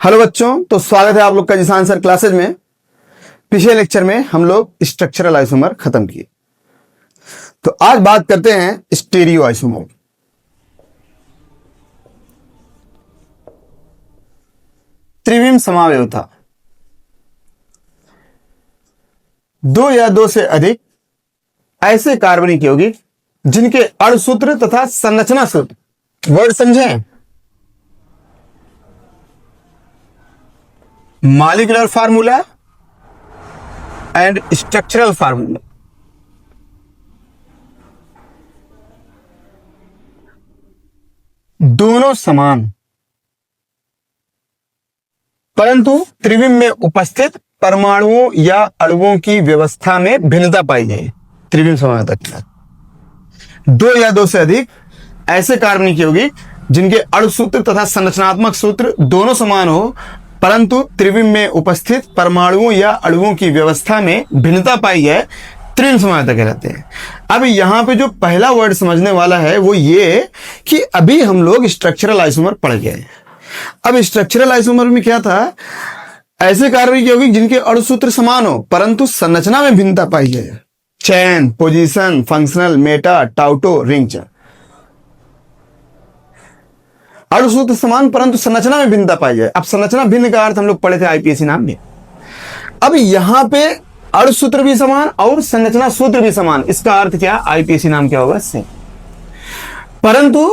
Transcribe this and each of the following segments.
Hello बच्चों, तो स्वागत है आप लोग का जिसान सर क्लासेज में। पिछले लेक्चर में हम लोग स्ट्रक्चरल आइसोमर खत्म किए, तो आज बात करते हैं स्टीरियो आइसोमर। त्रिविम समावयवता, दो या दो से अधिक ऐसे कार्बनिक यौगिक जिनके अणुसूत्र तथा संरचना सूत्र, वर्ड समझें, molecular formula and structural formula, दोनों समान परंतु त्रिविम में उपस्थित परमाणुओं या अणुओं की व्यवस्था में भिन्नता पाई जाए, त्रिविम समावयवता कहलाती है। दो या दो से अधिक ऐसे कार्बनिक यौगिक जिनके अणुसूत्र तथा संरचनात्मक सूत्र दोनों समान हो परंतु त्रिविम में उपस्थित परमाणुओं या अणुओं की व्यवस्था में भिन्नता पाई जाए, त्रिविम समावयवता कहलाते हैं। अब यहां पे जो पहला वर्ड समझने वाला है वो ये कि अभी हम लोग स्ट्रक्चरल आइसोमर पढ़ गए। अब स्ट्रक्चरल आइसोमर में क्या था, ऐसे कार्बनिक यौगिक जिनके अणुसूत्र समान हो परंतु संरचना में भिन्नता पाई जाए, chain, position, functional, meta, tauto, ring chain. अणुसूत्र समान परंतु संरचना में भिन्नता पाई जाए। अब संरचना भिन्न का अर्थ हम लोग पढ़े थे आईपीएससी नाम में। अब यहां पे अणुसूत्र भी समान और संरचना सूत्र भी समान, इसका अर्थ क्या, आईपीएससी नाम क्या होगा, सेम। परंतु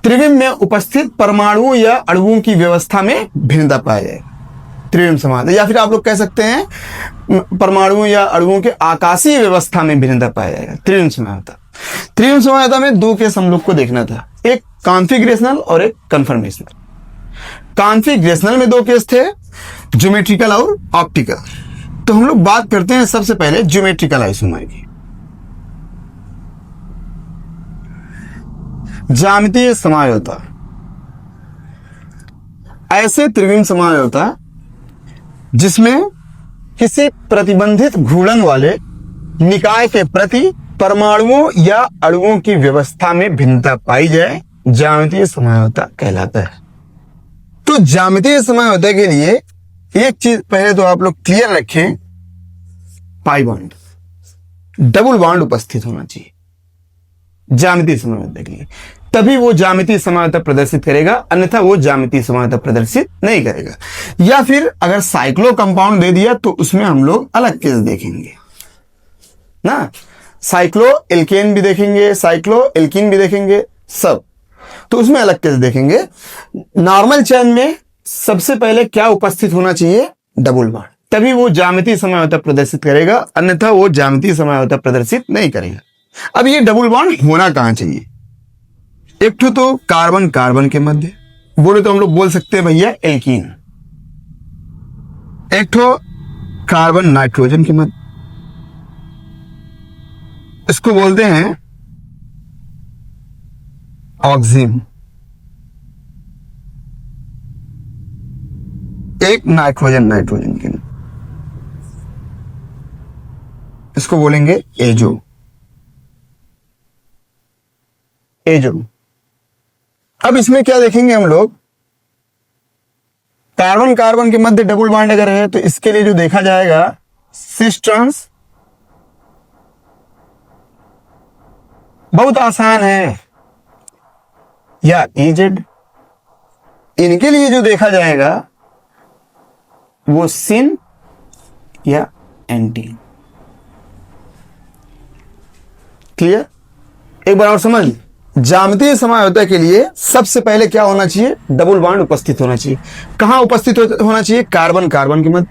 त्रिविम में उपस्थित परमाणुओं या अणुओं की व्यवस्था में भिन्नता पाया जाएगा, त्रिविम समावयवता। या फिर आप लोग कह सकते हैं परमाणुओं या अणुओं के आकाशीय व्यवस्था में भिन्नता पाया जाएगा, त्रिविम समावयवता। त्रिविम समावयवता में दो केस हम लोग को देखना था, एक कॉन्फ़िगरेशनल और एक कन्फर्मेशनल। कॉन्फ़िगरेशनल में दो केस थे, ज्योमेट्रिकल और ऑप्टिकल। तो हम लोग बात करते हैं सबसे पहले ज्योमेट्रिकल आइसोमर की। ज्यामितीय समावयवता, ऐसे त्रिविम समावयवता जिसमें किसी प्रतिबंधित घूर्णन वाले निकाय के प्रति परमाणुओं या अणुओं की व्यवस्था में भिन्नता पाई जाए, ज्यामितीय समावयवता कहलाता है। तो ज्यामितीय समावयवता के लिए एक चीज पहले तो आप लोग क्लियर रखें, पाई बॉन्ड, डबल बॉन्ड उपस्थित होना चाहिए ज्यामितीय समावयवता के लिए, तभी वो ज्यामितीय समावयवता प्रदर्शित करेगा, अन्यथा वो ज्यामितीय समावयवता प्रदर्शित नहीं करेगा। या फिर अगर साइक्लो कंपाउंड दे दिया तो उसमें हम लोग अलग केस देखेंगे ना, साइक्लो एल्केन भी देखेंगे, साइक्लो एल्कीन भी देखेंगे, सब, तो उसमें अलग केस देखेंगे। नॉर्मल चेन में सबसे पहले क्या उपस्थित होना चाहिए, डबल बॉन्ड, तभी वो ज्यामितीय समावयवता प्रदर्शित करेगा, अन्यथा वो ज्यामितीय समावयवता प्रदर्शित नहीं करेगा। अब ये डबल बॉन्ड होना कहां चाहिए, एक तो कार्बन कार्बन के मध्य, बोले तो हम लोग बोल सकते हैं भैया एल्कीन, एक तो कार्बन नाइट्रोजन के मध्य, इसको बोलते हैं ऑक्सीन, एक नाइट्रोजन नाइट्रोजन के, इसको बोलेंगे एजो, एजो। अब इसमें क्या देखेंगे हम लोग, कार्बन कार्बन के मध्य डबल बॉन्ड अगर है तो इसके लिए जो देखा जाएगा सिस ट्रांस, बहुत आसान है, या इजेड। इनके लिए जो देखा जाएगा वो सिन या एंटी। क्लियर, एक बार और समझ, ज्यामितीय समावयवता के लिए सबसे पहले क्या होना चाहिए, डबल बॉन्ड उपस्थित होना चाहिए। कहां उपस्थित होना चाहिए, कार्बन कार्बन के मध्य,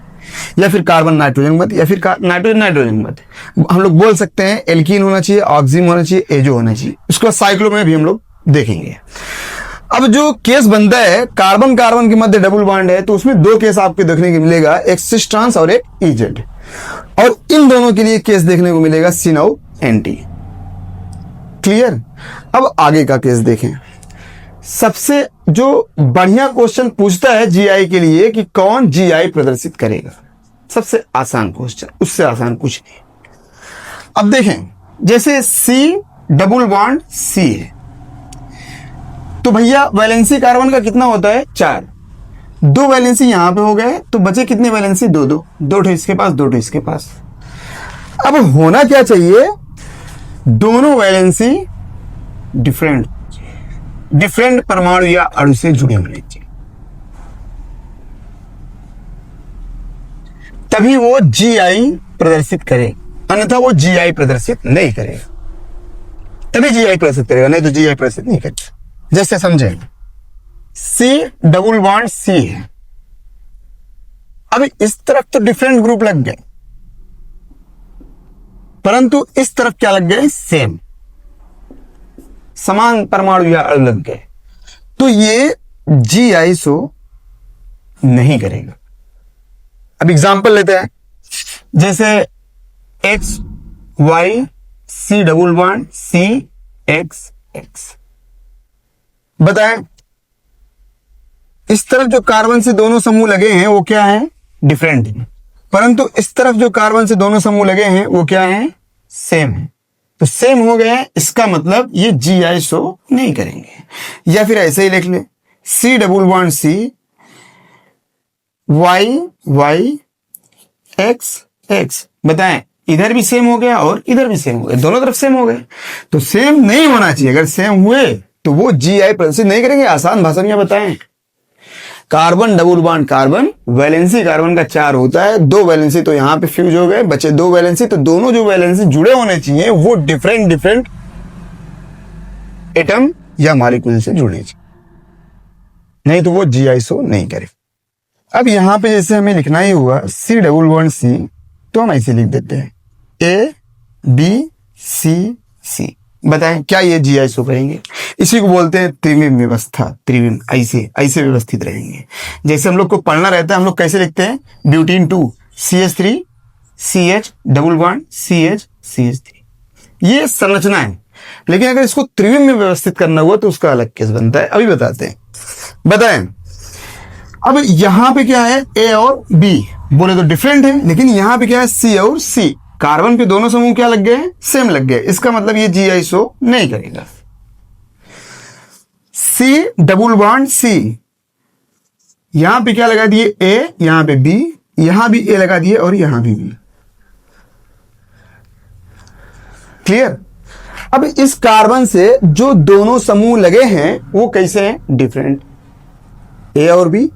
या फिर कार्बन नाइट्रोजन मध्य, या फिर नाइट्रोजन नाइट्रोजन मध्य। हम लोग बोल सकते हैं एल्कीन होना चाहिए, ऑक्सीन होना चाहिए, एजो होना चाहिए। उसको साइक्लो में भी हम लोग देखेंगे। अब जो केस बनता है कार्बन कार्बन के मध्य डबल बॉन्ड है, तो उसमें दो केस आपको देखने को मिलेगा, एक सिस ट्रांस और एक इजेड, और इन दोनों के लिए केस देखने को मिलेगा सिन और एंटी। क्लियर, अब आगे का केस देखें। सबसे जो बढ़िया क्वेश्चन पूछता है जीआई के लिए कि कौन जीआई प्रदर्शित करेगा, सबसे आसान क्वेश्चन, उससे आसान कुछ नहीं। अब देखें, जैसे सी डबल बॉन्ड सी है, तो भैया वैलेंसी कार्बन का कितना होता है, 4। दो वैलेंसी यहां पे हो गए, तो बचे कितने वैलेंसी? दो दो, दो ठो इसके पास, दो ठो इसके पास। अब होना क्या चाहिए? दोनों वैलेंसी डिफरेंट डिफरेंट परमाणु या अणु से जुड़े होने चाहिए, तभी वो जीआई प्रदर्शित करे, अन्यथा वो जीआई प्रदर्शित नहीं करेगा। तभी जीआई प्रदर्शित करेगा, नहीं तो जीआई प्रदर्शित नहीं करेगा। जैसे समझें, सी डबल बॉन्ड सी है, अब इस तरफ तो डिफरेंट ग्रुप लग गए, परंतु इस तरफ क्या लग गए? सेम, समान परमाणु या अणु लग गए, तो ये जीआई शो नहीं करेगा। अब एग्जांपल लेते हैं, जैसे X Y C double bond C X X. बताएं, इस तरफ जो कार्बन से दोनों समूह लगे हैं वो क्या है? डिफरेंट है, परंतु इस तरफ जो कार्बन से दोनों समूह लगे हैं वो क्या है? सेम है। तो सेम हो गए, इसका मतलब ये जीआई शो नहीं करेंगे। या फिर ऐसे ही लिख ले, C double bond C Y Y X X. बताएं, इधर भी सेम हो गया और इधर भी सेम हो गया, दोनों तरफ सेम हो गए, तो सेम नहीं होना चाहिए। अगर सेम हुए तो वो जीआई प्रदर्शित नहीं करेंगे। आसान भाषा में बताएं, carbon double bond carbon, valency carbon का 4 होता है, 2 वैलेंसी तो यहां पे फ्यूज हो गए, बचे 2 वैलेंसी, तो दोनों जो वैलेंसी जुड़े होने चाहिए वो डिफरेंट डिफरेंट एटम या मॉलिक्यूल से जुड़ने चाहिए, नहीं तो वो जीआई शो नहीं करे। अब यहां पे जैसे हमें लिखना ही हुआ सी डबल बॉन्ड सी, तो हम ऐसे लिख देते हैं ए बी सी सी। बताएं, क्या ये जीआई शो करेंगे? इसी को बोलते हैं त्रिविम व्यवस्था। त्रिविम ऐसे ऐसे व्यवस्थित रहेंगे। जैसे हम लोग को पढ़ना रहता है, हम लोग कैसे लिखते हैं? Butene 2 CH3 CH double bond CH CH3, ये संरचना है। लेकिन अगर इसको त्रिविम में व्यवस्थित करना हुआ तो उसका अलग केस बनता है, अभी बताते हैं। बताएं, अब यहां पे क्या है? ए और बी बोले तो डिफरेंट है, लेकिन यहां पे क्या है? सी और सी, कार्बन के दोनों समूह क्या लग गए? सेम लग गए, इसका मतलब ये जीआई शो नहीं करेगा। सी डबल बॉन्ड सी, यहां पे क्या लगा दिए? ए, यहां पे बी, यहां भी ए लगा दिए और यहां भी बी। क्लियर? अब इस कार्बन से जो दोनों समूह लगे हैं वो कैसे हैं? डिफरेंट, ए और बी।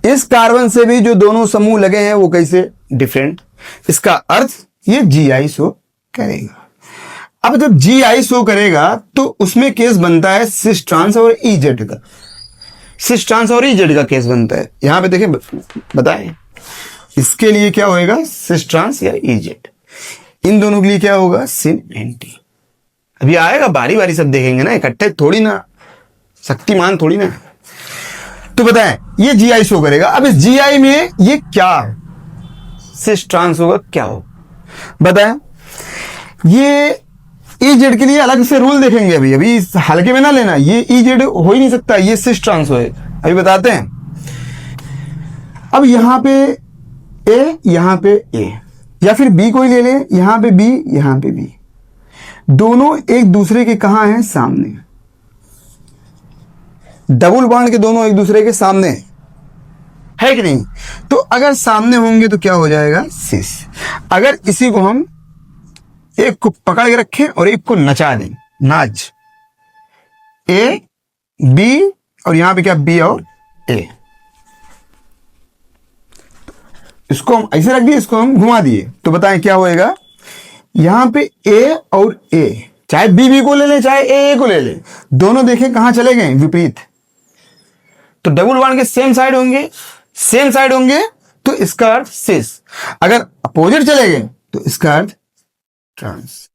इस कार्बन से भी जो दोनों समूह लगे हैं वो कैसे? डिफरेंट। इसका अर्थ ये जीआई शो करेगा। अब जब जीआई शो करेगा तो उसमें केस बनता है सिस ट्रांस और इजेड का। सिस ट्रांस और इजेड का केस बनता है। यहां पे देखें, बताएं इसके लिए क्या होएगा? सिस ट्रांस या इजेड। इन दोनों के लिए क्या होगा? सिन एंटी। अभी आएगा, बारी बारी सब देखेंगे ना, इकट्ठे थोड़ी ना, शक्तिमान थोड़ी ना। तो बताएं, ये जीआई शो करेगा। अब इस जीआई में ये क्या सिस ट्रांस होगा, क्या होगा? बताएं, ये इजेड के लिए अलग से रूल देखेंगे। अभी हल्के में ना लेना, ये इजेड हो ही नहीं सकता, ये सिस ट्रांस होए। अभी बताते हैं। अब यहां पे ए, यहां पे ए, या फिर बी कोई ले ले, यहां पे बी, यहां पे बी, दोनों एक दूसरे के कहां हैं? सामने। डबल बॉन्ड के दोनों एक दूसरे के सामने है कि नहीं? तो अगर सामने होंगे तो क्या हो जाएगा? सिस। अगर इसी को हम एक को पकड़ के रखें और एक को नचा दें, नाच, ए बी, और यहां पे क्या? बी और ए, इसको हम ऐसे रख दिए, इसको हम घुमा दिए, तो बताएं क्या होएगा? यहां पे ए और ए, चाहे बी को ले ले, चाहे ए को ले ले, दोनों देखें कहां चले गए? विपरीत। तो डबल बॉन्ड के सेम साइड होंगे, तो इसका अर्थ सिस। अगर अपोजिट चले गए तो इसका अर्थ ट्रांस।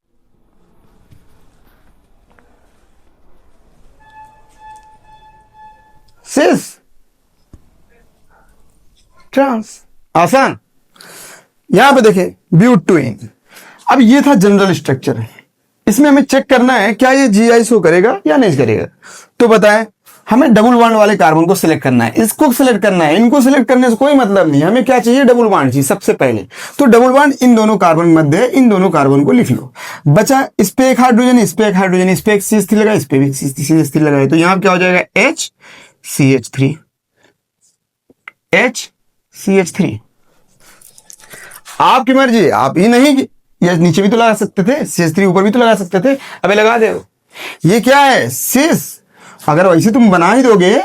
सिस ट्रांस, आसान। यहां पे देखें ब्यूटेन। अब ये था जनरल स्ट्रक्चर। इसमें हमें चेक करना है क्या ये जीआई शो करेगा या नहीं करेगा। तो बताएं, हमें डबल बॉन्ड वाले कार्बन को सिलेक्ट करना है, इसको सिलेक्ट करना है, इनको सिलेक्ट करने से कोई मतलब नहीं। हमें क्या चाहिए? डबल बॉन्ड चाहिए सबसे पहले। तो डबल बॉन्ड इन दोनों कार्बन मध्य, इन दोनों कार्बन को लिख लो। बचा इस पे एक हाइड्रोजन, इस पे एक हाइड्रोजन, इस पे एक CH3 लगा, इस पे भी CH3 लगा, तो यहां क्या हो जाएगा? HCH3। HCH3। आपकी मर्जी, आप ही नहीं, ये नीचे भी तो लगा सकते थे, CH3 ऊपर भी तो लगा सकते थे, अबे लगा दे। ये क्या है, सिस। अगर वैसे तुम बना ही दोगे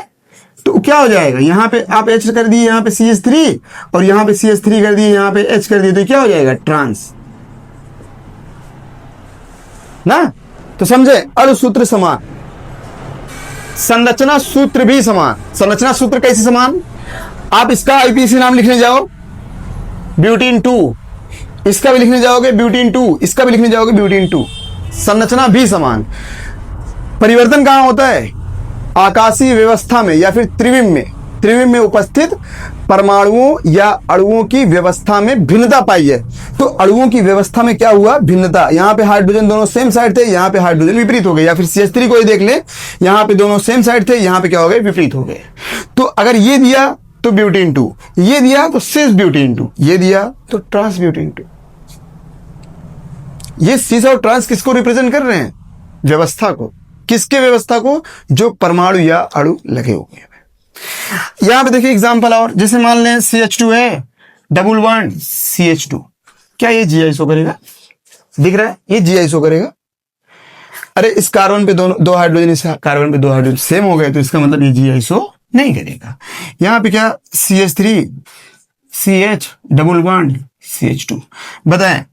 तो क्या हो जाएगा, यहाँ पे आप H कर दिए, यहाँ पे CH3, और यहाँ पे CH3 कर दिए, यहाँ पे H कर दिए, तो क्या हो जाएगा, ट्रांस ना। तो समझे, अणु सूत्र समान, संरचना सूत्र भी समान। संरचना सूत्र कैसे समान, आप इसका आईपीसी नाम लिखने जाओ, ब्यूटीन 2, इसका भी लिखने जाओगे ब्यूटीन 2, इसका भी लिखने जाओगे ब्यूटीन 2। संरचना भी समान। परिवर्तन कहां होता है, आकाशीय व्यवस्था में या फिर त्रिविम में। त्रिविम में उपस्थित परमाणुओं या अणुओं की व्यवस्था में भिन्नता पाई है। तो अणुओं की व्यवस्था में क्या हुआ, भिन्नता। यहां पे हाइड्रोजन दोनों सेम साइड थे, यहां पे हाइड्रोजन विपरीत हो गए। या फिर CH3 को ही देख ले, यहां पे दोनों सेम साइड थे, यहां पे क्या हो गए, विपरीत हो गए। तो अगर ये दिया तो ब्यूटीन 2, ये दिया तो सिस ब्यूटीन 2, ये दिया तो ट्रांस ब्यूटीन 2। ये सिस और ट्रांस किसको रिप्रेजेंट कर रहे हैं, व्यवस्था को। किसके व्यवस्था को, जो परमाणु या अणु लगे हुए हैं। यहां पे देखिए एग्जांपल, और जैसे मान लें CH2 है, डबल बॉन्ड CH2, क्या ये GI करेगा, दिख रहा है, ये GI करेगा। अरे इस कार्बन पे दो हाइड्रोजन, इस कार्बन पे 2 हाइड्रोजन सेम हो गए, तो इसका मतलब ये GI नहीं करेगा। यहां पे क्या, CH3 CH double bond CH2। बताएं,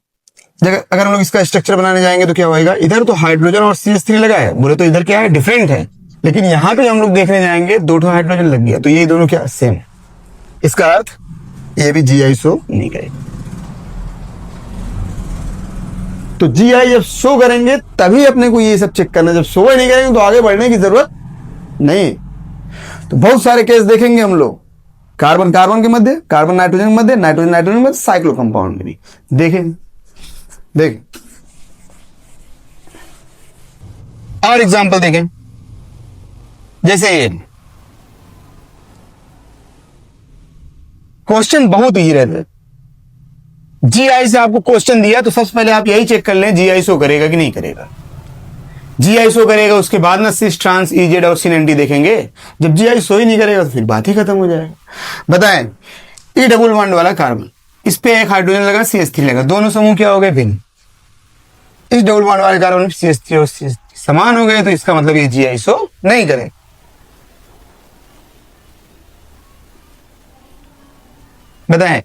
अगर हम लोग इसका स्ट्रक्चर बनाने जाएंगे तो क्या होएगा, इधर तो हाइड्रोजन और CH3 लगा है, बोले तो इधर क्या है, डिफरेंट है। लेकिन यहां पे हम लोग देखने जाएंगे 2 हाइड्रोजन लग गया, तो ये दोनों क्या, सेम। इसका अर्थ ये भी GI नहीं करेगा। तो GI जब शो करेंगे तभी अपने को ये सब चेक करना, जब शो ही नहीं करेंगे तो आगे बढ़ने की जरूरत नहीं। तो बहुत सारे केस देखेंगे हम लोग, कार्बन कार्बन के मध्य, कार्बन नाइट्रोजन के मध्य, नाइट्रोजन नाइट्रोजन के मध्य, साइक्लो कंपाउंड में भी देखें। और एग्जांपल देखें, जैसे क्वेश्चन बहुत ही रहते, GI से आपको क्वेश्चन दिया तो सबसे पहले आप यही चेक कर लें GI शो करेगा कि नहीं करेगा। GI शो करेगा, उसके बाद ना सिस ट्रांस EZ और सिन देखेंगे। जब GI शो ही नहीं करेगा तो फिर बात ही खत्म हो जाएगा। बताएं, E डबल बॉन्ड वाला कार्बन, इस पे एक हाइड्रोजन लगा, CH3 लगा, दोनों समूह क्या हो गए, भिन्न। इस डबल बॉन्ड वाले कार्बन में CH3 और CH3 समान हो गए, तो इसका मतलब ये GI शो नहीं करे। बताएं,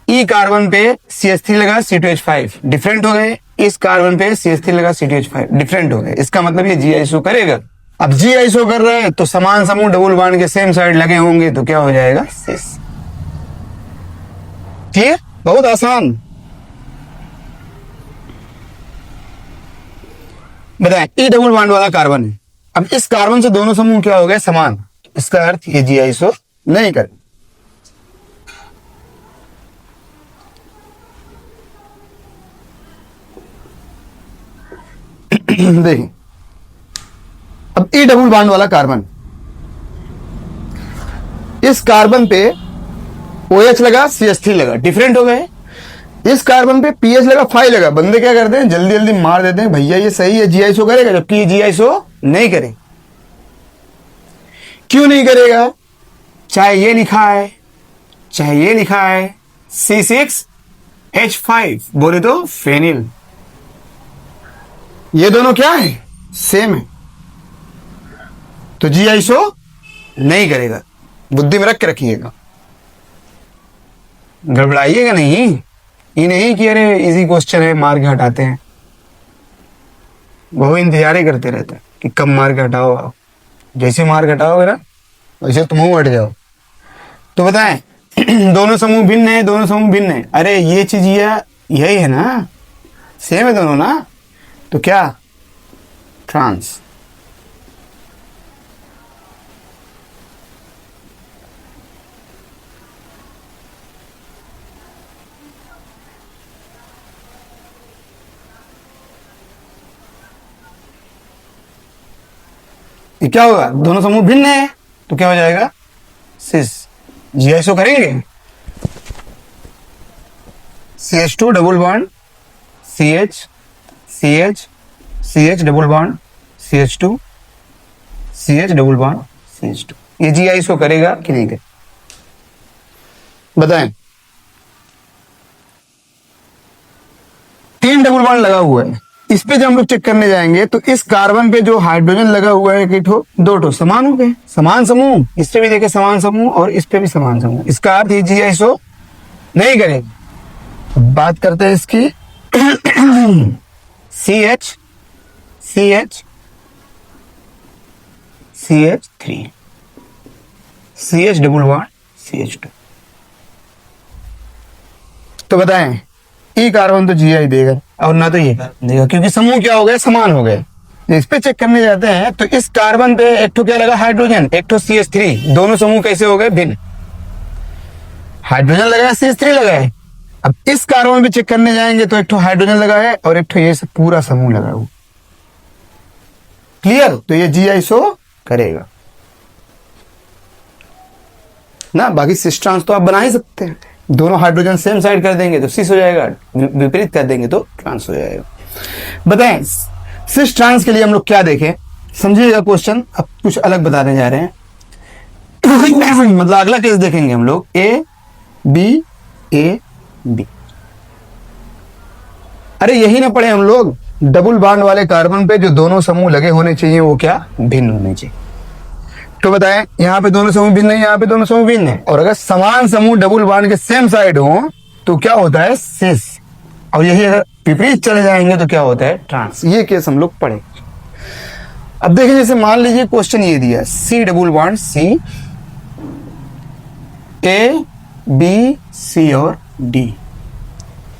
E कार्बन पे CH3 लगा, C2H5 डिफरेंट हो गए, इस कार्बन पे CH3 लगा, C2H5 डिफरेंट हो गए, इसका मतलब ये GI शो करेगा। अब GI शो कर रहा है तो समान समूह डबल बॉन्ड के सेम साइड लगे होंगे, तो क्या हो जाएगा, सिस। क्लियर, बहुत आसान। बताएं, E डबल बॉन्ड वाला कार्बन है, अब इस कार्बन से दोनों समूह क्या हो गए, समान, इसका अर्थ ये GI शो नहीं करे। देखिए, अब E डबल बॉन्ड वाला कार्बन, इस कार्बन पे OH लगा, CH3 लगा, डिफरेंट हो गए। इस कार्बन पे PH लगा, 5 लगा। बंदे क्या करते हैं, जल्दी जल्दी मार देते हैं, भैया ये सही है, GI शो करेगा, जबकि ये GI शो नहीं करे। क्यों नहीं करेगा, चाहे ये लिखा है चाहे ये लिखा है, C6H5 बोले तो फेनिल, ये दोनों क्या है, सेम है, तो GI शो नहीं करेगा। बुद्धि में रख के रखिएगा, गड़बड़ाइएगा नहीं। ये नहीं कि अरे इजी क्वेश्चन है मार के हटाते हैं, वो इंतजार ही करते रहते हैं कि कब मार के हटाओ आप। जैसे मार के हटाओगे ना वैसे तुम हट जाओ। तो बताएं, दोनों समूह भिन्न है, दोनों समूह भिन्न है, अरे ये चीज यही है ना, सेम है दोनों ना, तो क्या, ट्रांस। ये क्या होगा, दोनों समूह भिन्न है, तो क्या हो जाएगा, सिस। GI शो करेंगे, CH2 double bond CH CH CH double bond CH2 CH double bond CH2, ये GI शो करेगा कि नहीं करेगा। बताएं। 3 डबल बॉन्ड लगा हुआ है, इस पे जब हम लोग चेक करने जाएंगे तो इस कार्बन पे जो हाइड्रोजन लगा हुआ है कि ठो 2 ठो समान हो गए, समान समूह, इस पे भी देखे समान समूह और इस पे भी समान समूह, इसका अर्थ जी आइसो नहीं करेगा। बात करते हैं इसकी CH CH CH3 CH double bond CH2। तो बताएं ई कार्बन तो GI देगा और ना तो ये देगा, क्योंकि समूह क्या हो गए, समान हो गए। इस पे चेक करने जाते हैं तो इस कार्बन पे एक ठो क्या लगा, हाइड्रोजन, एक ठो CH3, दोनों समूह कैसे हो गए, भिन्न। हाइड्रोजन लगा है, CH3 लगा है। अब इस कार्बन पे चेक करने जाएंगे तो एक ठो हाइड्रोजन लगा है और एक ठो ये सब पूरा समूह लगा हुआ। क्लियर? तो ये जी आइसो करेगा ना। बाकी सिस ट्रांस तो आप बना ही सकते हैं, दोनों हाइड्रोजन सेम साइड कर देंगे तो सिस हो जाएगा, विपरीत कर देंगे तो ट्रांस हो जाएगा। बताएं सिस ट्रांस के लिए हम लोग क्या देखें, समझिएगा क्वेश्चन। अब कुछ अलग बताने जा रहे हैं मतलब अगला केस देखेंगे हम लोग, A B। अरे यही ना पढ़े हम लोग, डबल बॉन्ड वाले कार्बन पे जो दोनों समूह लगे होने चाहिए वो क्या, भिन्न होने चाहिए। तो बताएं यहाँ पे दोनों समूह भिन्न है, यहाँ पे दोनों समूह भिन्न है, और अगर समान समूह डबल बॉन्ड के सेम साइड हो तो क्या होता है, सिस, और यही अगर विपरीत चले जाएंगे तो क्या होता है, ट्रांस। ये केस हम लोग पढ़े। अब देखिए जैसे मान लीजिए क्वेश्चन ये दिया, C double bond C, A B C और D,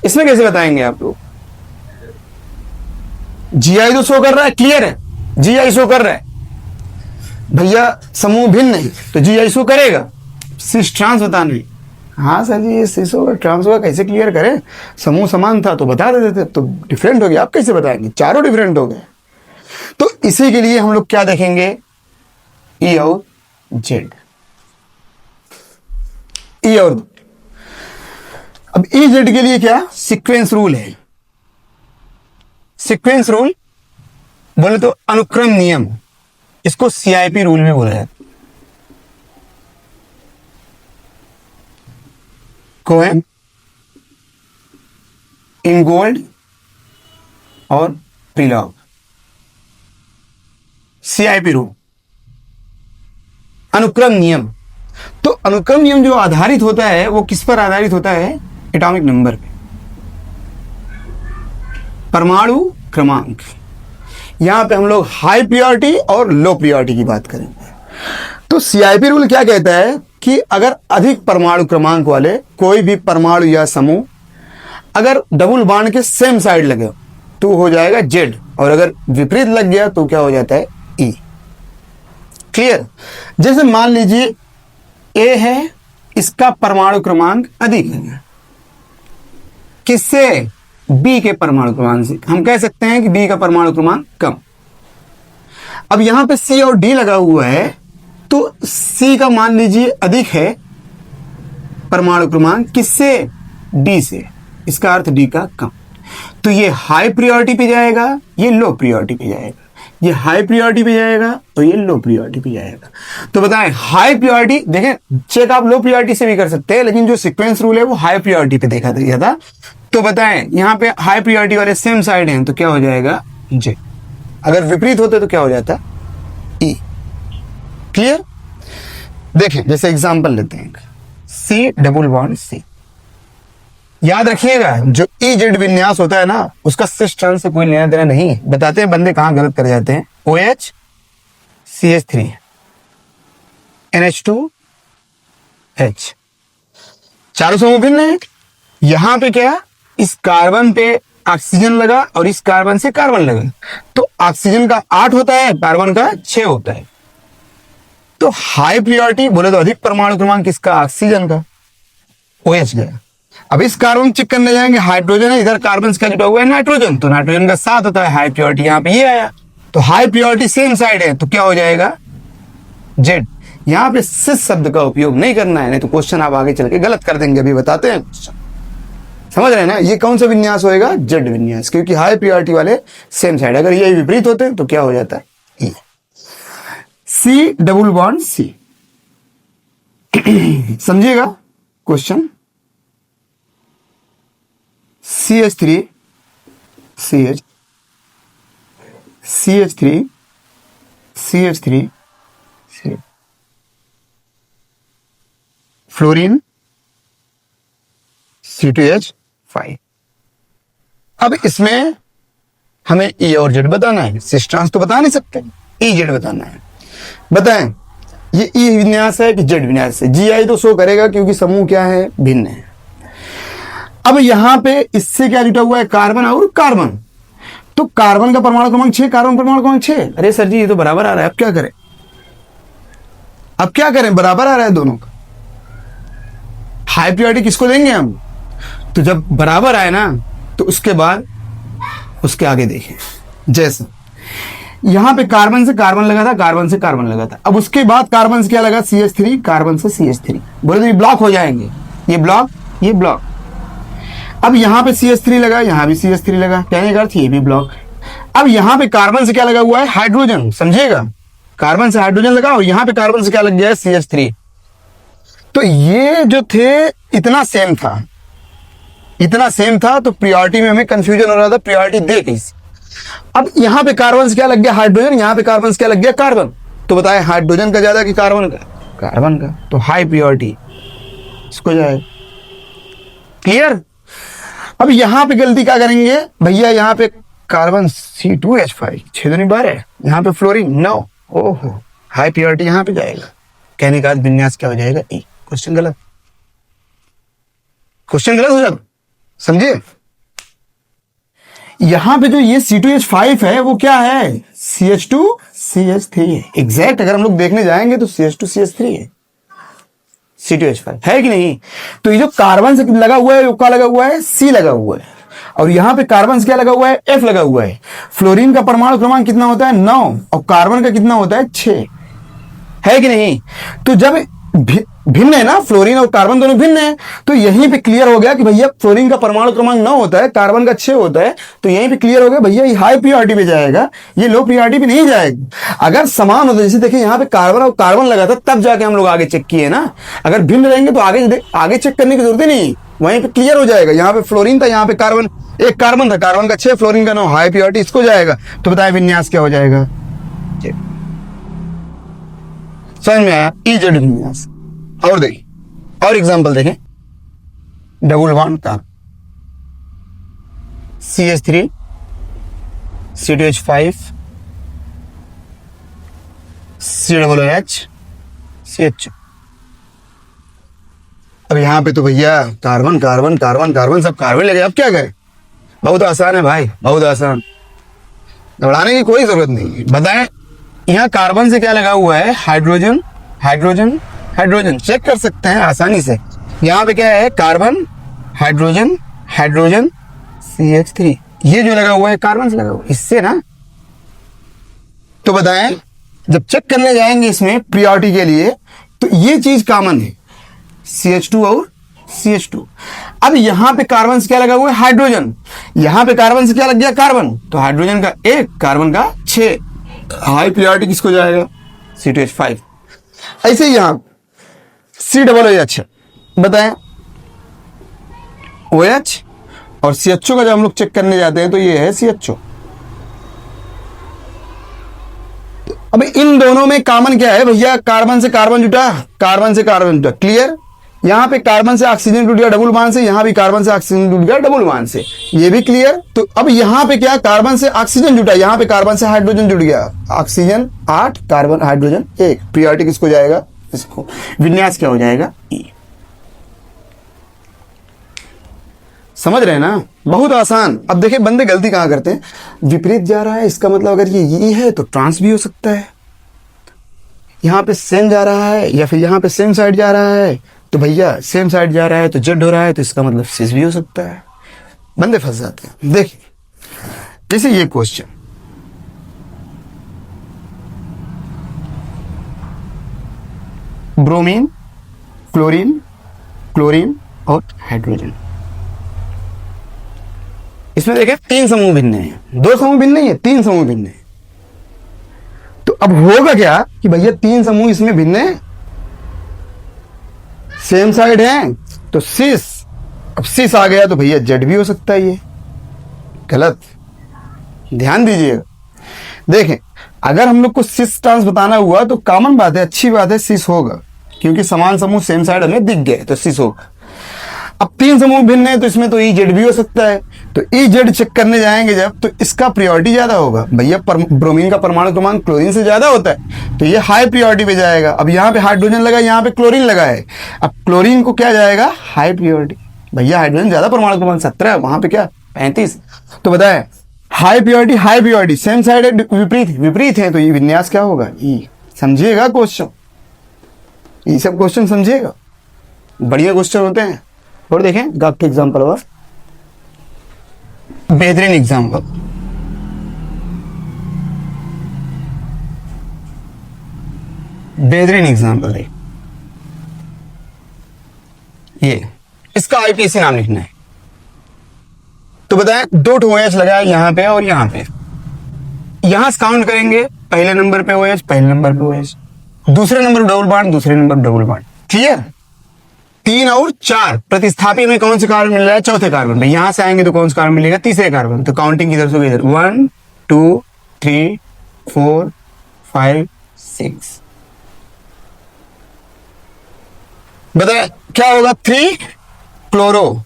इसमें कैसे बताएंगे आप लोग। GI तो शो कर रहा है, क्लियर है, GI शो कर रहा है भैया, समूह भिन्न नहीं तो GI शो करेगा, सिस ट्रांस बताना है। हाँ सर जी ये सिस होगा ट्रांस होगा कैसे क्लियर करें, समूह समान था तो बता देते थे, तो डिफरेंट हो गया, आप कैसे बताएंगे, चारों डिफरेंट हो गए। तो इसी के लिए हम लोग क्या देखेंगे, E और Z, E और अब EZ के लिए क्या सीक्वेंस रूल है, सीक्वेंस रूल बोले तो अनुक्रम नियम, इसको CIP रूल में बोला जाता है। कोहेन, इंगोल्ड और प्रिलॉग, CIP रूल, अनुक्रम नियम। तो अनुक्रम नियम जो आधारित होता है वो किस पर आधारित होता है, एटॉमिक नंबर पे, परमाणु क्रमांक। यहां पे हम लोग हाई प्रियोरिटी और लो प्रियोरिटी की बात करेंगे। तो CIP रूल क्या कहता है कि अगर अधिक परमाणु क्रमांक वाले कोई भी परमाणु या समूह अगर डबल बॉन्ड के सेम साइड लगे तो हो जाएगा Z, और अगर विपरीत लग गया तो क्या हो जाता है E। क्लियर? जैसे मान लीजिए A है, इसका परमाणु क्रमांक अधिक है किससे, B के परमाणु क्रमांक से। हम कह सकते हैं कि B का परमाणु क्रमांक कम। अब यहां पे C और D लगा हुआ है तो C का मान लीजिए अधिक है परमाणु क्रमांक किससे, D से, इसका अर्थ D का कम। तो ये हाई प्रायोरिटी पे जाएगा, ये लो प्रायोरिटी पे जाएगा, ये हाई प्रायोरिटी पे जाएगा तो ये लो प्रायोरिटी पे जाएगा। तो बताएं हाई प्रायोरिटी, देखें चेक आप लो प्रायोरिटी से भी कर सकते हैं, लेकिन जो सीक्वेंस रूल है वो हाई प्रायोरिटी पे देखा गया था। तो बताएं यहाँ पे हाई प्रायोरिटी वाले सेम साइड हैं तो क्या हो जाएगा J, अगर विपरीत होते तो क्या हो जाता E। क्लियर? देखें जैसे एग्जांपल लेते हैं, C डबल बॉन्ड C, याद रखिएगा जो EZ विन्यास होता है ना उसका सिस ट्रांस से कोई लेना देना नहीं है। बताते हैं बंदे कहां गलत कर जाते हैं, OH CH3 NH2 H, चारों समूह भिन्न है। यहां पे क्या, इस कार्बन पे ऑक्सीजन लगा और इस कार्बन से कार्बन लगा, तो ऑक्सीजन का 8 होता है, कार्बन का 6 होता है। तो हाई प्रायोरिटी बोले तो अधिक परमाणु क्रमांक किसका, ऑक्सीजन का, OH गया। अब इस कार्बन चेक करने जाएंगे, हाइड्रोजन है, इधर कार्बन का जुड़ा हुआ है नाइट्रोजन, तो नाइट्रोजन का 7 होता है, हाई प्रायोरिटी यहाँ पे ये आया, तो हाई प्रायोरिटी सेम साइड है तो क्या हो जाएगा Z। यहाँ पे सिस शब्द का उपयोग नहीं करना है, नहीं तो क्वेश्चन आप आगे चल के गलत कर देंगे, अभी बताते हैं। समझ रहे हैं ना, ये कौन सा विन्यास होएगा, Z विन्यास, क्योंकि हाई प्रायोरिटी वाले सेम साइड, अगर ये विपरीत होते हैं तो क्या हो जाता है E। C double bond C, समझिएगा question. CH3 CH CH3 CH3 fluorine C2H5। अब इसमें हमें E और Z बताना है, सिस ट्रांस तो बता नहीं सकते, E Z बताना है। बताएं ये E विन्यास है कि Z विन्यास है? GI तो शो करेगा क्योंकि समूह क्या है, भिन्न है। अब यहां पे इससे क्या जुटा हुआ है, कार्बन और कार्बन। तो कार्बन का परमाणु क्रमांक 6, कार्बन परमाणु क्रमांक 6। अरे सर जी ये तो बराबर आ रहा है, अब क्या करें? अब क्या करें, बराबर आ रहा है दोनों का। हाई प्रियोरिटी किसको देंगे हम? तो जब बराबर आए ना तो उसके बाद उसके आगे देखें। जैसे यहां पे कार्बन से कार्बन लगा था, कार्बन से कार्बन लगा था, अब उसके बाद कार्बन से क्या लगा, CH3, कार्बन से CH3। बोले तो ये ब्लॉक हो जाएंगे, ये ब्लॉक, ये ब्लॉक। अब यहां पे CH3 लगा, यहां भी CH3 लगा, कहने का अर्थ ये भी ब्लॉक। अब यहां पे कार्बन से क्या लगा हुआ है, हाइड्रोजन, समझिएगा, कार्बन से हाइड्रोजन लगा और यहां पे कार्बन से क्या लग गया है, CH3। तो ये जो थे इतना सेम था, इतना सेम था, तो प्रियोरिटी में हमें कंफ्यूजन हो रहा था, प्रियोरिटी दे कैसे। अब यहां पे कार्बन से क्या लग गया, हाइड्रोजन, यहां पे कार्बन से क्या लग गया, कार्बन। तो बताएं हाइड्रोजन का ज्यादा कि कार्बन का? कार्बन का। तो हाई प्रियोरिटी इसको जाएगा। क्लियर? अब यहां पे गलती क्या करेंगे भैया, यहां पे कार्बन C2H5 6 दूनी 12, यहां पे फ्लोरीन 9। ओहो, हाई प्रियोरिटी यहां पे जाएगा। कहने का विन्यास क्या हो जाएगा, E। क्वेश्चन गलत, क्वेश्चन गलत हो जाता, समझे? यहां पे जो ये C2H5 है वो क्या है, CH2 CH3 है। एग्जैक्ट अगर हम लोग देखने जाएंगे तो CH2 CH3 है, C2H5 है कि नहीं? तो ये जो कार्बन से लगा हुआ है वो क्या लगा हुआ है, C लगा हुआ है, और यहां पे कार्बन से क्या लगा हुआ है, F लगा हुआ है। फ्लोरीन का परमाणु क्रमांक कितना होता है, 9, और कार्बन का कितना होता है, 6, है कि नहीं? तो जब भिन्न है ना, फ्लोरीन और कार्बन दोनों भिन्न है, तो यहीं पे क्लियर हो गया कि भैया फ्लोरीन का परमाणु क्रमांक 9 होता है, कार्बन का 6 होता है। तो यहीं पे क्लियर हो गया भैया ये हाई प्रियोरिटी पे जाएगा, ये लो प्रियोरिटी पे नहीं जाएगा। अगर समान होता, जैसे देखिए यहाँ पे कार्बन और कार्बन लगा था, तब जाके हम लोग आगे चेक किए ना। अगर भिन्न रहेंगे तो आगे चेक करने की जरूरत ही नहीं, वहीं पे क्लियर हो जाएगा। यहाँ पे फ्लोरीन था, यहाँ पे कार्बन, एक कार्बन था, कार्बन का 6, फ्लोरीन का 9, हाई प्रियोरिटी इसको जाएगा। तो बताए विन्यास क्या हो जाएगा, समझ में आया? E Z विन्यास। और देखिए, और एग्जांपल देखें, डबल बॉन्ड का CH3 C2H5 COOH CH। अब यहां पे तो भैया कार्बन कार्बन कार्बन कार्बन सब कार्बन लगे, अब क्या करें? बहुत आसान है भाई, बहुत आसान, घबराने की कोई जरूरत नहीं। बताएं यहां कार्बन से क्या लगा हुआ है, हाइड्रोजन, हाइड्रोजन, हाइड्रोजन, चेक कर सकते हैं आसानी से। यहां पे क्या है, कार्बन, हाइड्रोजन, हाइड्रोजन, CH3, ये जो लगा हुआ है कार्बन से लगा हुआ है, इससे ना। तो बताएं जब चेक करने जाएंगे इसमें प्रियोरिटी के लिए, तो ये चीज कॉमन है, CH2 और CH2। अब यहां पे कार्बन से क्या लगा हुआ है, हाइड्रोजन, यहां पे कार्बन से क्या लग गया, कार्बन, तो हाइड्रोजन का 1, कार्बन का 6, हाई प्रियोरिटी किसको जाएगा, C2H5। ऐसे ही यहां COOH, बताएं OH और CHO का जब हम लोग चेक करने जाते हैं तो ये है CHO। अब इन दोनों में कॉमन क्या है भैया, कार्बन से कार्बन जुटा, कार्बन से कार्बन जुटा, क्लियर। यहां पे कार्बन से ऑक्सीजन जुट गया डबल बॉन्ड से, यहां भी कार्बन से ऑक्सीजन जुट गया डबल बॉन्ड से, ये भी क्लियर। तो अब यहां पे क्या, कार्बन से ऑक्सीजन जुटा, यहां पे कार्बन से हाइड्रोजन जुट गया, ऑक्सीजन 8, कार्बन हाइड्रोजन 1, प्रियोरिटी किसको जाएगा, इसको। विन्यास क्या हो जाएगा, E। समझ रहे हैं ना, बहुत आसान। अब देखिए बंदे गलती कहां करते हैं, विपरीत जा रहा है, इसका मतलब अगर ये है तो ट्रांस भी हो सकता है, यहां पे सेम जा रहा है या फिर यहां पे सेम साइड जा रहा है, तो भैया सेम साइड जा रहा है तो जेड हो रहा है, तो इसका मतलब सिस भी हो सकता है। बंदे फंस जाते हैं। देखिए जैसे ये क्वेश्चन, ब्रोमीन, क्लोरीन, क्लोरीन और हाइड्रोजन, इसमें देखें 3 समूह भिन्न हैं, 2 समूह भिन्न नहीं है, 3 समूह भिन्न है। तो अब होगा क्या कि भैया 3 समूह इसमें भिन्न है, सेम साइड है, तो सिस अब सिस आ गया तो भैया जेड भी हो सकता है, ये गलत, ध्यान दीजिएगा। देखें, अगर हम लोग को सिस ट्रांस बताना हुआ तो कॉमन बात है, अच्छी बात है, सिस होगा, क्योंकि समान समूह सेम साइड हमें दिख गए तो सिस होगा। अब 3 समूह भिन्न है तो इसमें तो ई जेड भी हो सकता है, तो ई जेड चेक करने जाएंगे जब, तो इसका प्रियोरिटी ज्यादा होगा भैया, ब्रोमीन का परमाणु क्रमांक क्लोरीन से ज्यादा होता है, तो ये हाई प्रियोरिटी पे जाएगा। अब यहाँ पे हाइड्रोजन लगा, यहाँ पे क्लोरीन लगा है, अब क्लोरीन को क्या जाएगा, हाई प्रियोरिटी। भैया हाइड्रोजन ज्यादा परमाणु क्रमांक 17 है, वहां पे क्या 35, तो बताए हाई प्रियोरिटी सेम साइड है, विपरीत है, तो ये विन्यास क्या होगा, ई। समझिएगा क्वेश्चन, ये सब क्वेश्चन समझिएगा, बढ़िया क्वेश्चन होते हैं। और देखें गाक के एग्जाम्पल हुआ, बेहतरीन एग्जाम्पल, है ये, इसका आईपीसी नाम लिखना है। तो बताएं 2 OH लगा है यहाँ पे और यहाँ पे, यहां से काउंट करेंगे, पहले नंबर पे OH, पहले नंबर पे OH, दूसरे नंबर डबल बॉन्ड, दूसरे नंबर डबल बॉन्ड, क्लियर। 3 और 4 प्रतिस्थापी में कौन से कार्बन मिल रहा है, चौथे कार्बन में, यहां से आएंगे तो कौन सा कार्बन मिलेगा, तीसरे कार्बन। तो काउंटिंग किधर से होगी, इधर 1 2 3 4 5 6। बताए क्या होगा, 3 क्लोरो,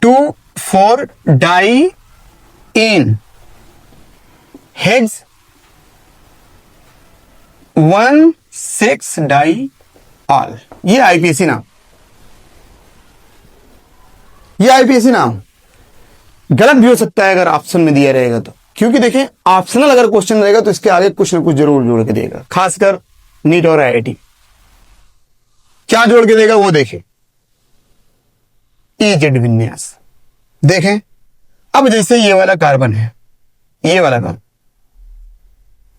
2 4 डाई इन हेक्स, 1 6 डाई ऑल। ये आईपीएसी नाम, ये आईपीएसी नाम गलत भी हो सकता है अगर ऑप्शन में दिया रहेगा तो, क्योंकि देखें ऑप्शनल अगर क्वेश्चन रहेगा तो इसके आगे कुछ ना कुछ जरूर जोड़ के देगा, खासकर नीट और आईआईटी। क्या जोड़ के देगा वो देखें, ई जेड विन्यास। देखें अब जैसे ये वाला कार्बन है, ये वाला कार्बन,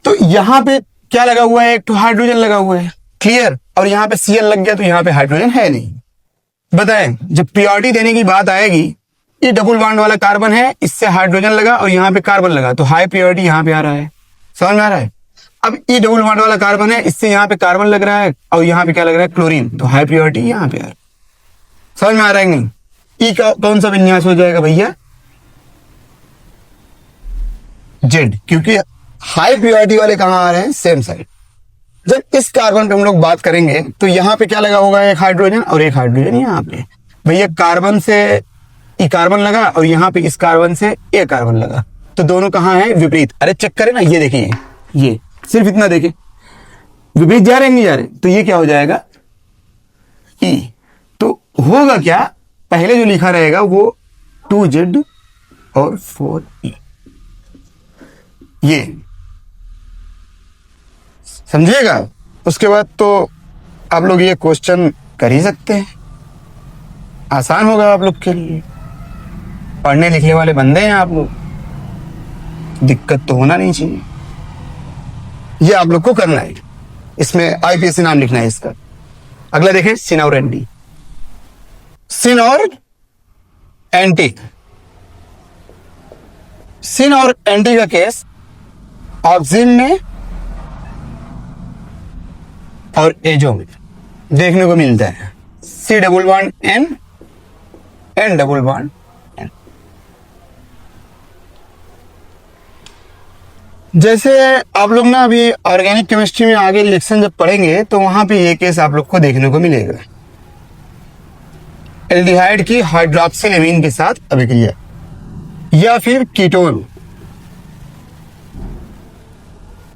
तो यहां पे क्या लगा हुआ है, एक तो हाइड्रोजन लगा हुआ है, क्लियर, और यहां पे Cl लग गया तो यहां पे हाइड्रोजन है नहीं। बताएं जब प्रियोरिटी देने की बात आएगी, ये डबल बॉन्ड वाला कार्बन है, इससे हाइड्रोजन लगा और यहां पे कार्बन लगा, तो हाई प्रियोरिटी यहां पे आ रहा है, समझ में आ रहा है। अब ये डबल बॉन्ड वाला कार्बन है, इससे यहां पे कार्बन लग रहा है और यहां पे क्या लग रहा है, क्लोरीन, तो हाई प्रियोरिटी यहां पे आ रहा है, समझ में आ रहा है नहीं। ई का कौन सा विन्यास हो जाएगा भैया, जेड, क्योंकि हाई प्रियोरिटी वाले कहां आ रहे हैं, सेम साइड। जब इस कार्बन पे हम लोग बात करेंगे तो यहाँ पे क्या लगा होगा, एक हाइड्रोजन और एक हाइड्रोजन यहाँ पे, भैया कार्बन से ई कार्बन लगा और यहाँ पे इस कार्बन से ए कार्बन लगा, तो दोनों कहाँ हैं, विपरीत। अरे चेक करें ना, ये देखिए, ये सिर्फ इतना देखें, विपरीत जा रहे हैं नहीं जा रहे, तो ये क्या हो जाएगा, ई। तो होगा क्या, पहले जो लिखा रहेगा वो 2Z और 4E, ये समझिएगा। उसके बाद तो आप लोग ये क्वेश्चन कर ही सकते हैं, आसान होगा आप लोग के लिए, पढ़ने लिखने वाले बंदे हैं आप लोग, दिक्कत तो होना नहीं चाहिए। ये आप लोग को करना है, इसमें आईपीएसी नाम लिखना है इसका। अगला देखें, सिन और एंटी। सिन और एंटी, सिन और एंटी का केस ऑक्सीजन में और एजो में देखने को मिलता है, C double bond N, N double bond N। जैसे आप लोग ना अभी ऑर्गेनिक केमिस्ट्री में आगे रिएक्शन जब पढ़ेंगे तो वहां पे ये केस आप लोग को देखने को मिलेगा, एल्डिहाइड की हाइड्रोक्सिल एमीन के साथ अभिक्रिया, या फिर कीटोन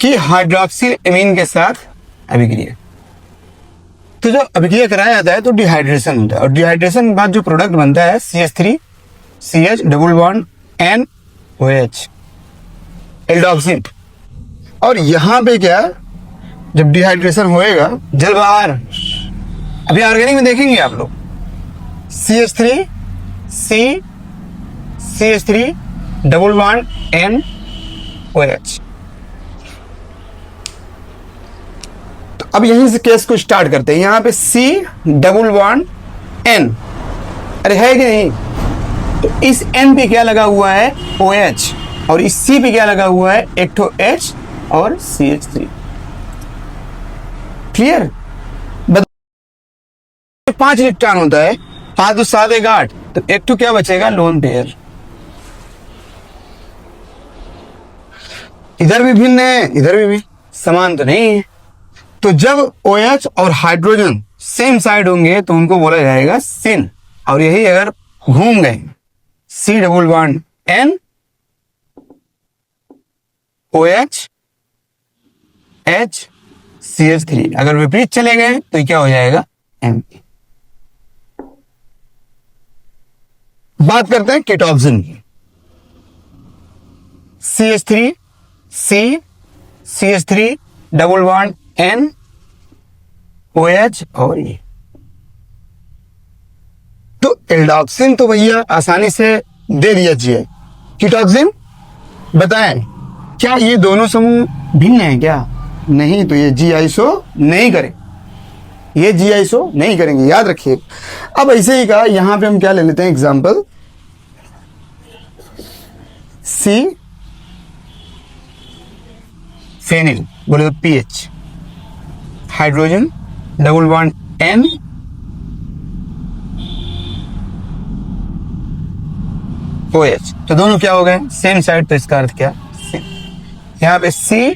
की हाइड्रोक्सिल एमीन के साथ अभिक्रिया। तो जब अभिक्रिया कराया जाता है तो डिहाइड्रेशन होता है, और डिहाइड्रेशन के बाद जो प्रोडक्ट बनता है CH3 CH double bond N OH, एल्डोक्सिन। और यहां पे क्या, जब डिहाइड्रेशन होएगा, जल बाहर, अभी ऑर्गेनिक में देखेंगे आप लोग, CH3 C CH3 double bond N OH। अब यहीं से केस को स्टार्ट करते हैं, यहां पे C डबल बॉन्ड N, अरे है कि नहीं, तो इस N पे क्या लगा हुआ है, OH, और इस C पे क्या लगा हुआ है, एक ठो H और CH3, क्लियर। 5 इलेक्ट्रॉन होता है, 5 तो 7 1 8, तो एक तो क्या बचेगा, लोन पेयर। इधर भी भिन्न है, इधर भी समान तो नहीं है। तो जब OH और हाइड्रोजन सेम साइड होंगे तो उनको बोला जाएगा सिन। और यही अगर घूम गए, C double bond N OH H CH3, अगर विपरीत चले गए तो क्या हो जाएगा, M। बात करते हैं कीटोक्सिन की। CH3 C CH3 double bond N OH और ये। तो एल्डोक्सिन तो भैया आसानी से दे दिया चाहिए। कीटोक्सिन बताएं, क्या ये दोनों समूह भिन्न हैं क्या? नहीं, तो ये जी आइसो नहीं करें, ये जी आइसो नहीं करेंगे, याद रखिए। अब ऐसे ही का यहां पे हम क्या ले लेते हैं एग्जांपल, सी फेनिल बोले तो pH, hydrogen double bond N OH, तो दोनों क्या हो गए, सेम साइड, तो इसका अर्थ क्या, सेम। यहां पे C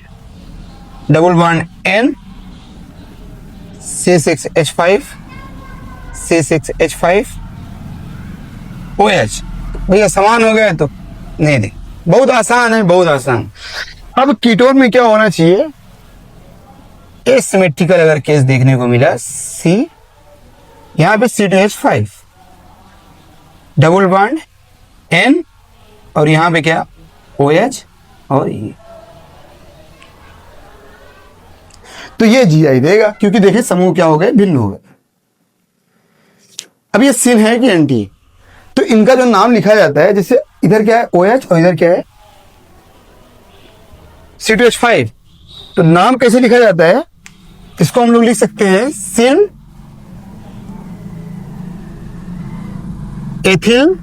double bond N C6H5 C6H5 OH, भैया समान हो गए तो नहीं दे, बहुत आसान है, बहुत आसान। अब कीटोन में क्या होना चाहिए, एसिमेट्रिकल अगर केस देखने को मिला, C यहां पे C2H5 डबल बॉन्ड N और यहां पे क्या, OH और ये, तो ये GI देगा, क्योंकि देखिए समूह क्या हो गए, भिन्न हो गए। अब ये सिन है कि एंटी, तो इनका जो नाम लिखा जाता है, जैसे इधर क्या है OH और इधर क्या है C2H5, तो नाम कैसे लिखा जाता है, इसको हम लोग लिख सकते हैं सिन एथिल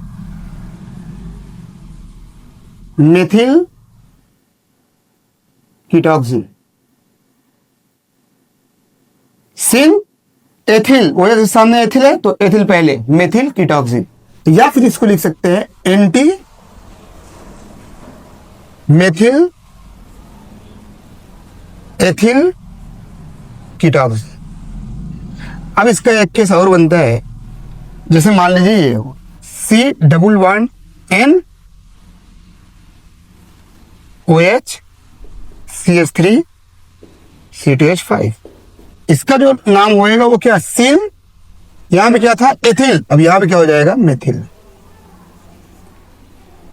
मेथिल कीटोक्सिन। सिन एथिल, वो जैसे सामने एथिल है तो एथिल पहले, मेथिल कीटोक्सिन। या फिर इसको लिख सकते हैं एंटी मेथिल एथिल कीटोक्सिन। अब इसका एक केस और बनता है, जैसे मान लीजिए ये C double bond N OH CH3 C2H5, इसका जो नाम होएगा वो क्या, सिन, यहां पे क्या था एथिल, अब यहां पे क्या हो जाएगा, मेथिल,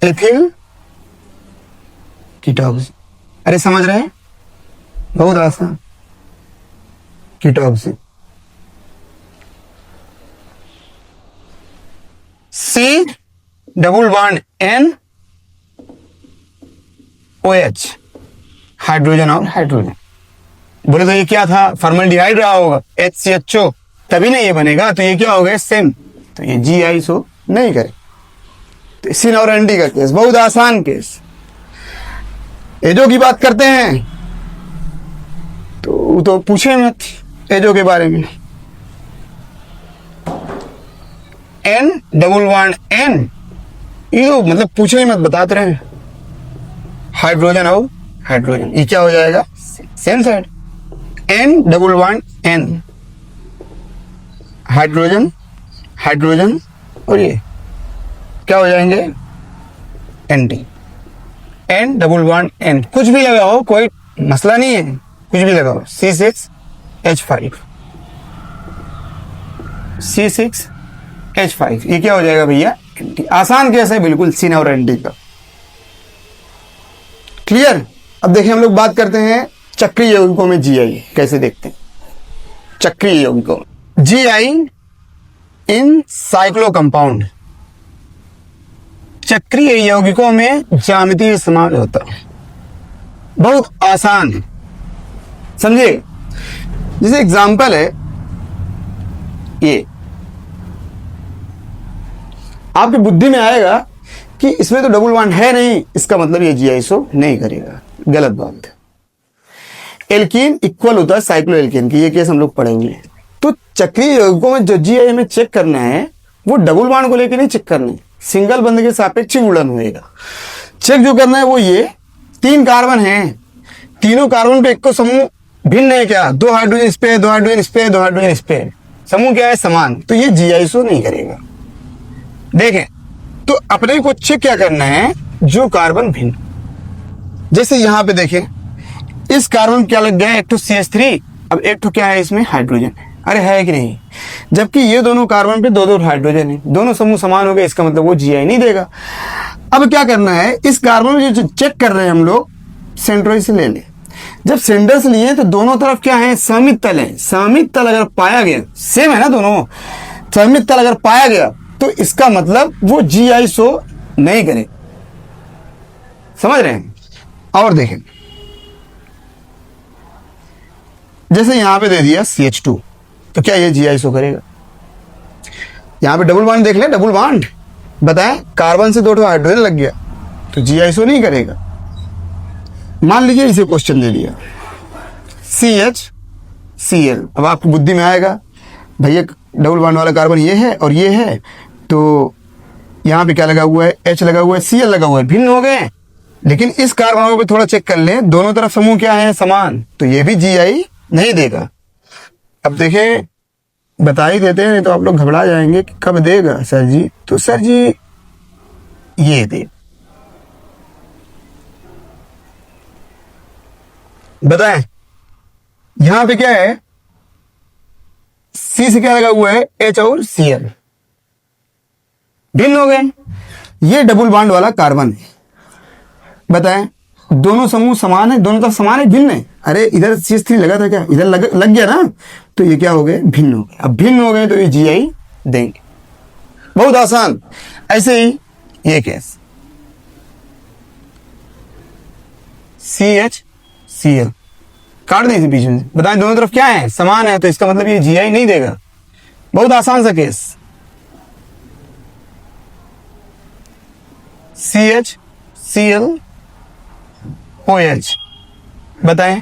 एथिल कीटोक्सिन। अरे समझ रहे हैं, बहुत आसान, कीटोक्सिन। C double bond N OH, hydrogen और हाइड्रोजन, बोले तो ये क्या था, फॉर्मल्डिहाइड रहा होगा, HCHO, तभी ना ये बनेगा, तो ये क्या हो गया, सेम, तो ये जी आइसो नहीं करे। तो सिन और एंटी का केस बहुत आसान केस। एजो की बात करते हैं तो पूछे मत एजो के बारे में, N डबल बॉन्ड N, ये तो मतलब पूछे मत, बताते रहे, हाइड्रोजन और हाइड्रोजन, ये क्या हो जाएगा, same side, N double bond N hydrogen hydrogen और ये क्या हो जाएंगे, anti, N double bond N, कुछ भी लगाओ कोई मसला नहीं है, कुछ भी लगाओ, C6H5 C6H5, ये क्या हो जाएगा भैया, एंटी। आसान केस है बिल्कुल, सिन और एंटी का, क्लियर। अब देखिए हम लोग बात करते हैं चक्रीय यौगिकों में GI कैसे देखते हैं। चक्रीय यौगिकों में GI इन साइक्लो कंपाउंड, चक्रीय यौगिकों में ज्यामितीय समाज होता है, बहुत आसान है, समझे। जैसे एग्जांपल है ये, आपकी बुद्धि में आएगा कि इसमें तो डबल बॉन्ड है नहीं, इसका मतलब ये जी आइसो नहीं करेगा, गलत बात है। एल्कीन इक्वल होता है साइक्लो एल्कीन की, ये केस हम लोग पढ़ेंगे। तो तो चक्रीय यौगिकों में जो जीआई हमें चेक करना है वो डबल बॉन्ड को लेकर नहीं चेक करना है, सिंगल बंध के सापेक्ष गुणन होएगा। चेक जो करना है वो ये 3 कार्बन हैं, तीनों कार्बन पे एक को समूह भिन्न है क्या, 2 हाइड्रोजन इस पे, 2 हाइड्रोजन इस पे, 2 हाइड्रोजन इस पे, समूह क्या है समान, तो ये जीआईसो नहीं करेगा। देखें तो अपने को चेक क्या करना है, जो कार्बन भिन्न, जैसे यहां पे देखें इस कार्बन क्या लग गया है, एक तो CH3, अब एक तो क्या है इसमें हाइड्रोजन है, अरे है कि नहीं, जबकि ये दोनों कार्बन पे 2-2 हाइड्रोजन है, दोनों समूह समान हो गए, इसका मतलब वो जीआई नहीं देगा। अब क्या करना है, इस कार्बन में जो चेक कर रहे हैं हम लोग सेंट्रोइड से ले लें, जब सेंटर से लिए तो दोनों तरफ क्या है, सममित तल है, सममित तल अगर पाया गया, सेम है ना दोनों, सममित तल अगर पाया गया तो इसका मतलब वो जीआईसो नहीं करे, समझ रहे हैं। और देखें जैसे यहां पे दे दिया CH2, तो क्या ये जीआईसो करेगा, यहां पे डबल बॉन्ड देख ले, डबल बॉन्ड बताएं, कार्बन से 2 हाइड्रोजन लग गया तो जीआईसो नहीं करेगा। मान लीजिए इसे क्वेश्चन दे दिया CHCl, अब आपकी बुद्धि में आएगा भैया डबल बॉन्ड वाला कार्बन ये है और ये है, तो यहाँ पे क्या लगा हुआ है, H लगा हुआ है, Cl लगा हुआ है, भिन्न हो गए, लेकिन इस कार्बन पे थोड़ा चेक कर लें, दोनों तरफ समूह क्या है समान, तो ये भी जीआई नहीं देगा। अब देखें बता ही देते हैं, नहीं तो आप लोग घबरा जाएंगे कि कब देगा सर जी, तो सर जी ये दे, बताएं यहां पे क्या है, C से क्या लगा हुआ है, H और Cl, भिन्न हो गए, ये डबल बॉन्ड वाला कार्बन है, बताएं दोनों समूह समान है, दोनों तरफ समान है, भिन्न है, अरे इधर CH3 लगा था क्या, इधर लग गया ना, तो ये क्या हो गए, भिन्न हो गए। अब भिन्न हो गए तो ये जीआई देंगे, बहुत आसान। ऐसे ही ये केस CHCl काट दें इसे बीच में, बताएं दोनों तरफ क्या है, समान है, तो इसका मतलब ये जीआई नहीं देगा, बहुत आसान सा केस। CHCl OH, बताएं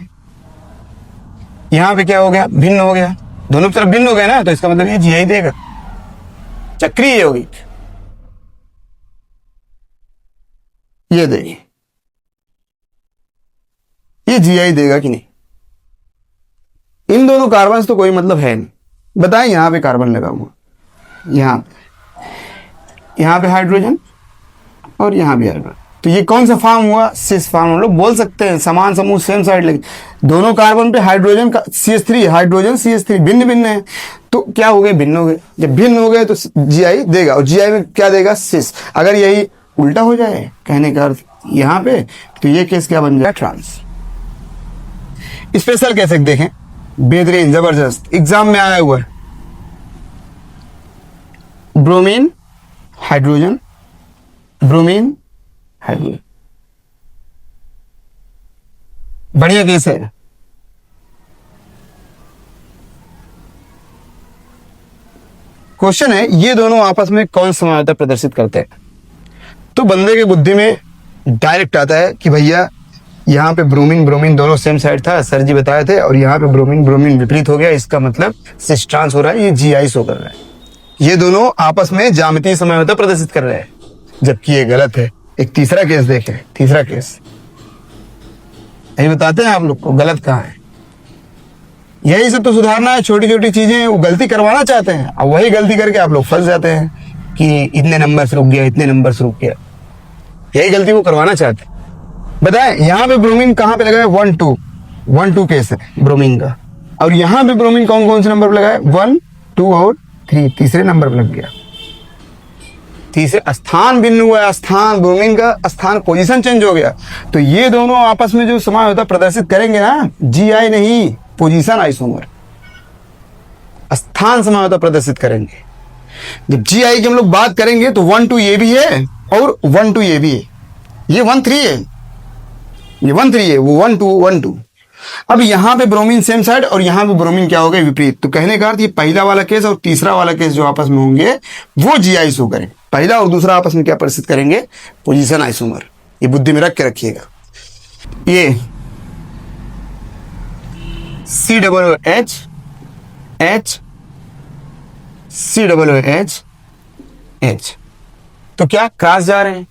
यहां पे क्या हो गया, भिन्न हो गया, दोनों तरफ भिन्न हो गया ना, तो इसका मतलब ये जीआई देगा, चक्रीय यौगिक ये देखिए, ये जीआई देगा कि नहीं, इन दोनों कार्बन से तो कोई मतलब है नहीं। बताएं यहां पे कार्बन लगा हुआ, यहां पे हाइड्रोजन और यहां भी हाइड्रोजन, तो ये कौन सा फॉर्म हुआ, सिस फॉर्म। हम लोग बोल सकते हैं समान समूह सेम साइड लगे, दोनों कार्बन पे हाइड्रोजन का CH3 हाइड्रोजन CH3 भिन्न भिन्न है, तो क्या हो गए, भिन्न हो गए, जब भिन्न हो गए तो जीआई देगा, और जीआई में क्या देगा, सिस। अगर यही उल्टा हो जाए कहने का अर्थ यहां पे, तो ये केस क्या बन जाए, ट्रांस। स्पेशल कैसे देखें, बेहतरीन जबरदस्त, एग्जाम में आया हुआ है, ब्रोमीन हाइड्रोजन, ब्रोमीन हाइड्रोजन, बढ़िया केस है। क्वेश्चन है ये दोनों आपस में कौन समानता प्रदर्शित करते हैं, तो बंदे की बुद्धि में डायरेक्ट आता है कि भैया यहाँ पे ब्रोमीन ब्रोमीन दोनों सेम साइड था, सर जी बताए थे, और यहाँ पे ब्रोमीन ब्रोमीन विपरीत हो गया, इसका मतलब सिस ट्रांस हो रहा है, ये जीआईसो कर रहा है, ये दोनों आपस में ज्यामितीय समानता प्रदर्शित कर रहे हैं, जबकि ये गलत है। एक तीसरा केस देखें, तीसरा केस यही बताते हैं आप लोग को गलत कहाँ है, यही सब तो सुधारना है, छोटी छोटी चीजें वो गलती करवाना चाहते हैं, अब वही गलती करके आप लोग फंस जाते हैं कि इतने नंबर से रुक गया, इतने नंबर से रुक गया, यही गलती वो करवाना चाहते हैं। बताएं यहाँ पे ब्रोमीन कहाँ पे लगा है, 1-2 केस है ब्रोमीन का, और यहाँ पे ब्रोमीन कौन कौन से नंबर पे लगा है, 1, 2 और 3, तीसरे नंबर पे लग गया, तीसरे स्थान भिन्न हुआ है, स्थान ब्रोमीन का स्थान पोजीशन चेंज हो गया, तो ये दोनों आपस में जो समानता प्रदर्शित करेंगे ना, जीआई नहीं, पोजीशन आइसोमर, स्थान समानता प्रदर्शित करेंगे। जब जीआई की हम लोग बात करेंगे तो 1-2 ये भी है और 1-2 ये भी है, ये 1-3 है, ये 1-3 है, वो 1-2 अब यहाँ पे ब्रोमीन सेम साइड और यहाँ पे ब्रोमीन क्या हो गए, विपरीत, तो कहने का अर्थ ये पहला वाला केस और तीसरा वाला केस जो आपस में होंगे वो जीआईसो करें, पहला और दूसरा आपस में क्या प्रदर्शित करेंगे, पोजीशन आइसोमर, ये बुद्धि में रख के रखिएगा। ये COOH COOH H। तो क्या क्रॉस जा रहे हैं,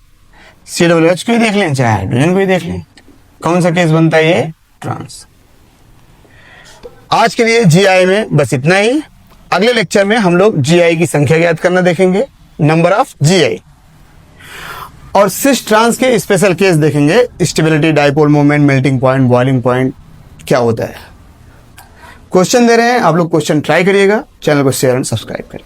COOH को ही देख लें चाहे हाइड्रोजन को ही देख लें, कौन सा केस बनता है, ये ट्रांस। आज के लिए GI में बस इतना ही। अगले लेक्चर में हम लोग GI की संख्या ज्ञात करना देखेंगे, नंबर ऑफ GI, और सिस ट्रांस के स्पेशल केस देखेंगे, stability, dipole moment, melting point, boiling point क्या होता है। क्वेश्चन दे रहे हैं आप लोग, क्वेश्चन ट्राई करिएगा, चैनल को शेयर एंड सब्सक्राइब करें।